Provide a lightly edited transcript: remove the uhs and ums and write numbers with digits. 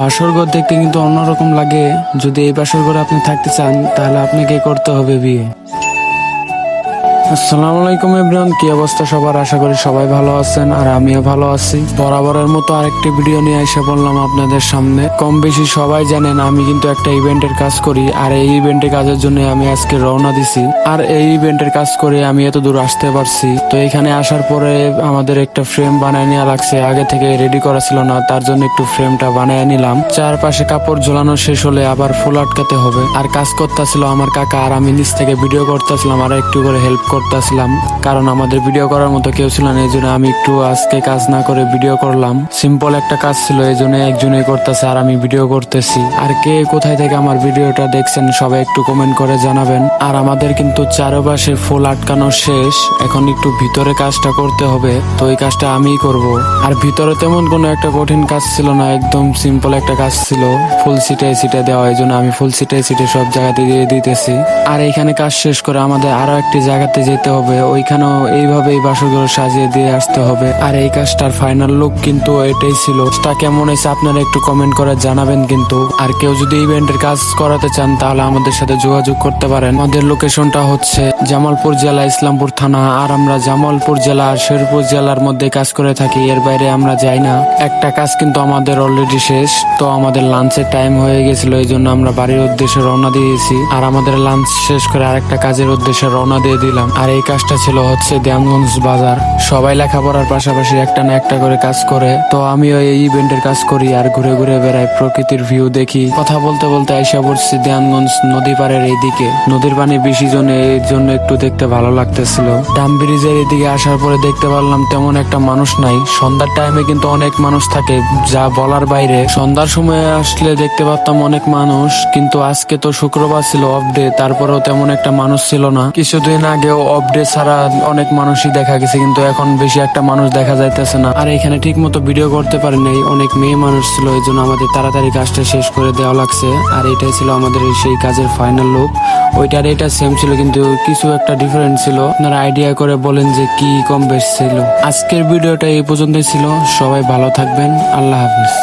বাসরঘর দেখতে কিন্তু অন্যরকম লাগে। যদি এই বাসরঘরে আপনি থাকতে চান তাহলে আপনাকে করতে হবে বিয়ে। আসসালামু আলাইকুম এভরিওয়ান, কি অবস্থা সবার? আশা করি সবাই ভালো আছেন আর আমিও ভালো আছি। বরাবরের মতো আরেকটি ভিডিও নিয়ে এসে বললাম আপনাদের সামনে। কম বেশি সবাই জানেন আমি কিন্তু একটা ইভেন্টের কাজ করি, আর এই ইভেন্টের কাজের জন্য আমি আজকে রওনা দিছি। আর এই ইভেন্টের কাজ করে আমি এত দূর আসতে পারছি। তো এখানে আসার পরে আমাদের একটা ফ্রেম বানায় নেওয়া লাগছে, আগে থেকে রেডি করা ছিল না, তার জন্য একটু ফ্রেমটা বানায় নিলাম। চারপাশে কাপড় ঝোলানো শেষ হলে আবার ফুল আটকাতে হবে। আর কাজ করতেছিল আমার কাকা, আর আমি নিচ থেকে ভিডিও করতেছিলাম আর একটু করে হেল্প করতেছিলাম, কারণ আমাদের ভিডিও করার মতো কেউ ছিল না। এই জন্য আমি একটু আজকে কাজ না করে ভিডিও করলাম। সিম্পল একটা কাজ ছিল, এই জন্য একজনই করতেছে আর আমি ভিডিও করতেছি। আর কে কোথায় থেকে আমার ভিডিওটা দেখছেন সবাই একটু কমেন্ট করে জানাবেন। আর আমাদের কিন্তু চারপাশে ফুল আটকানো শেষ, এখন একটু ভিতরে কাজটা করতে হবে। তো এই কাজটা আমিই করব। আর ভিতরে তেমন কোনো একটা কঠিন কাজ ছিল না, একদম সিম্পল একটা কাজ ছিল। ফুল ছিটাই ছিটে দেওয়া, এই জন্য আমি ফুল ছিটাই ছিটে সব জায়গাতে দিয়ে দিতেছি। আর এইখানে কাজ শেষ করে আমাদের আরো একটি জায়গাতে যেতে হবে, ওইখানেও এইভাবে এই বাসরঘর সাজিয়ে দিয়ে আসতে হবে। আর এই কাজটার ফাইনাল লুক কিন্তু এটাই ছিল। তা কেমন হয়েছে আপনারা একটু কমেন্ট করে জানাবেন কিন্তু। আর কেউ যদি ইভেন্টের কাজ করাতে চান তাহলে আমাদের সাথে যোগাযোগ করতে পারেন। আমাদের লোকেশনটা হচ্ছে জামালপুর জেলা, ইসলামপুর থানা। আর আমরা জামালপুর জেলা আর শেরপুর জেলার মধ্যে কাজ করে থাকি, এর বাইরে আমরা যাই না। একটা কাজ কিন্তু আমাদের অলরেডি শেষ। তো আমাদের লাঞ্চের টাইম হয়ে গেছিল, এই জন্য আমরা বাড়ির উদ্দেশ্যে রওনা দিয়েছি। আর আমাদের লাঞ্চ শেষ করে আরেকটা কাজের উদ্দেশ্যে রওনা দিয়ে দিলাম। আর এই কাজটা ছিল হচ্ছে দেওয়ানগঞ্জ বাজার। সবাই লেখাপড়ার পাশাপাশি একটা না একটা করে কাজ করে, তো আমিও এই ইভেন্টের কাজ করি আর ঘুরে ঘুরে বেড়াই, প্রকৃতির ভিউ দেখি। কথা বলতে বলতে আইসা পড়ছি দেওয়ানগঞ্জ নদী পাড়ের এইদিকে। নদীর পানি বেশি জন্য এই জন্য একটু দেখতে ভালো লাগতেছিল। ডাম ব্রিজের এদিকে আসার পরে দেখতে পারলাম তেমন একটা মানুষ নাই। সন্ধ্যার টাইমে কিন্তু অনেক মানুষ থাকে, যা বলার বাইরে। সন্ধ্যার সময় আসলে দেখতে পারতাম অনেক মানুষ, কিন্তু আজকে তো শুক্রবার ছিল, অফ ডে, তারপরেও তেমন একটা মানুষ ছিল না। কিছুদিন আগেও অফ ডে ছাড়া অনেক মানুষই দেখা গেছে, কিন্তু এখন বেশি একটা মানুষ দেখা যাইতেছে না। আর এখানে ঠিক মতো ভিডিও করতে পারি নাই, অনেক মেয়ে মানুষ ছিল, এই জন্য আমাদের তাড়াতাড়ি কাজটা শেষ করে দেওয়া লাগছে। আর এটাই ছিল আমাদের সেই কাজের ফাইনাল লুক। ওইটার এটা সেম ছিল, কিন্তু কিছু একটা ডিফারেন্ট ছিল। আপনারা আইডিয়া করে বলেন যে কি কম বেশ ছিল। আজকের ভিডিওটা এই পর্যন্তই ছিল। সবাই ভালো থাকবেন, আল্লাহ হাফিজ।